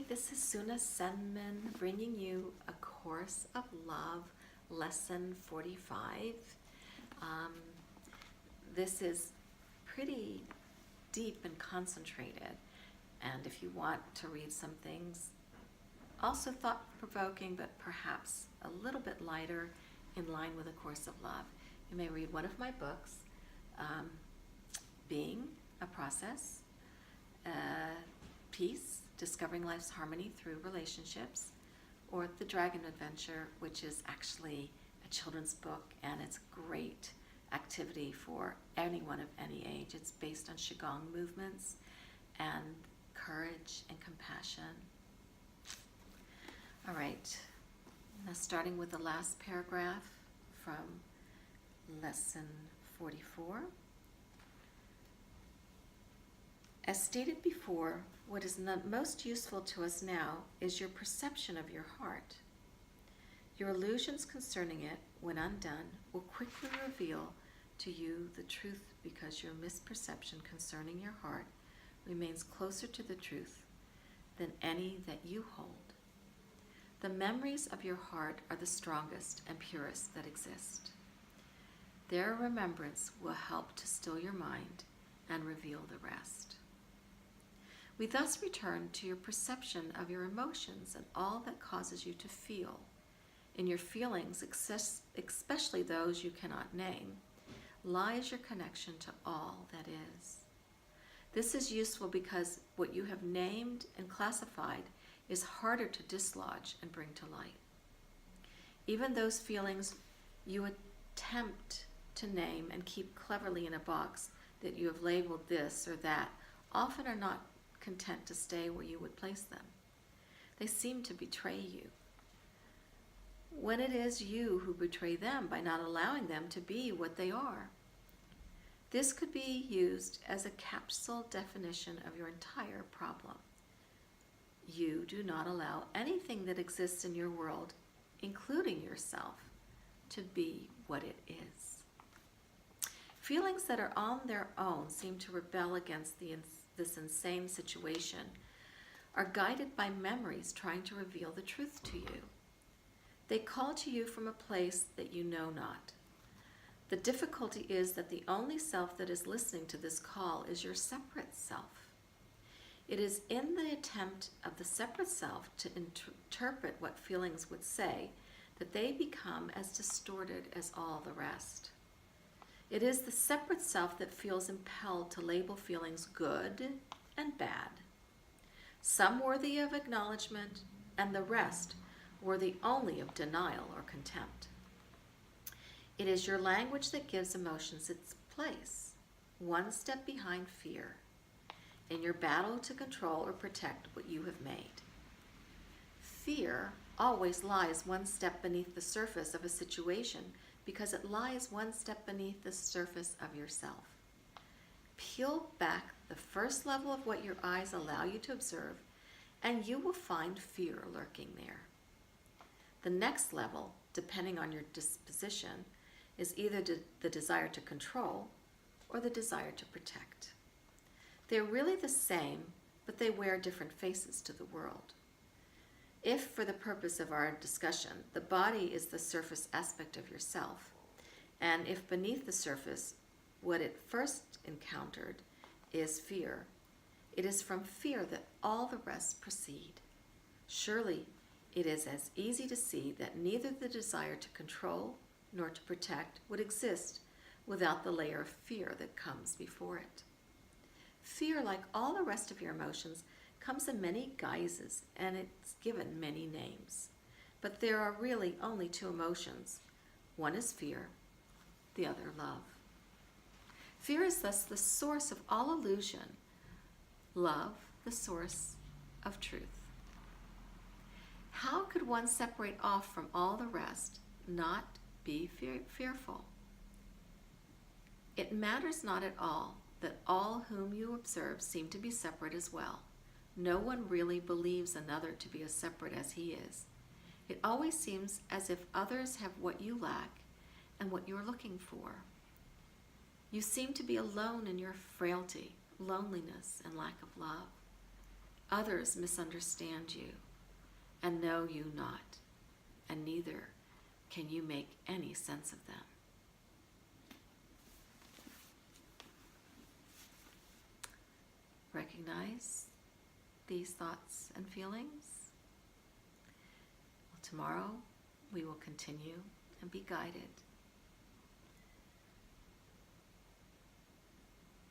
this is Suna Senman bringing you A Course of Love, Lesson 45. This is pretty deep and concentrated, and if you want to read some things, also thought-provoking, but perhaps a little bit lighter in line with A Course of Love, you may read one of my books, Being a Process, Peace, Discovering Life's Harmony Through Relationships, or The Dragon Adventure, which is actually a children's book, and it's a great activity for anyone of any age. It's based on Qigong movements and courage and compassion. All right, now starting with the last paragraph from Lesson 44. As stated before, what is most useful to us now is your perception of your heart. Your illusions concerning it, when undone, will quickly reveal to you the truth, because your misperception concerning your heart remains closer to the truth than any that you hold. The memories of your heart are the strongest and purest that exist. Their remembrance will help to still your mind and reveal the rest. We thus return to your perception of your emotions and all that causes you to feel. In your feelings, especially those you cannot name, lies your connection to all that is. This is useful because what you have named and classified is harder to dislodge and bring to light. Even those feelings you attempt to name and keep cleverly in a box that you have labeled this or that often are not content to stay where you would place them. They seem to betray you, when it is you who betray them by not allowing them to be what they are. This could be used as a capsule definition of your entire problem. You do not allow anything that exists in your world, including yourself, to be what it is. Feelings that are on their own seem to rebel against this insane situation, are guided by memories trying to reveal the truth to you. They call to you from a place that you know not. The difficulty is that the only self that is listening to this call is your separate self. It is in the attempt of the separate self to interpret what feelings would say that they become as distorted as all the rest. It is the separate self that feels impelled to label feelings good and bad, some worthy of acknowledgement and the rest worthy only of denial or contempt. It is your language that gives emotions its place, one step behind fear, in your battle to control or protect what you have made. Fear always lies one step beneath the surface of a situation because it lies one step beneath the surface of yourself. Peel back the first level of what your eyes allow you to observe, and you will find fear lurking there. The next level, depending on your disposition, is either the desire to control or the desire to protect. They're really the same, but they wear different faces to the world. If, for the purpose of our discussion, the body is the surface aspect of yourself, and if beneath the surface, what it first encountered is fear, it is from fear that all the rest proceed. Surely, it is as easy to see that neither the desire to control nor to protect would exist without the layer of fear that comes before it. Fear, like all the rest of your emotions, comes in many guises, and it's given many names. But there are really only two emotions. One is fear, the other love. Fear is thus the source of all illusion, love the source of truth. How could one separate off from all the rest, not be fearful? It matters not at all that all whom you observe seem to be separate as well. No one really believes another to be as separate as he is. It always seems as if others have what you lack and what you're looking for. You seem to be alone in your frailty, loneliness, and lack of love. Others misunderstand you and know you not, and neither can you make any sense of them. Recognize these thoughts and feelings. Well, tomorrow we will continue and be guided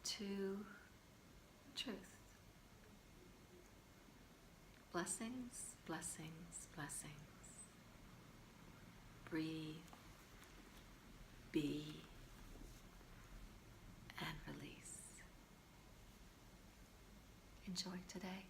to truth. Blessings, blessings, blessings. Breathe, be, and release. Enjoy today.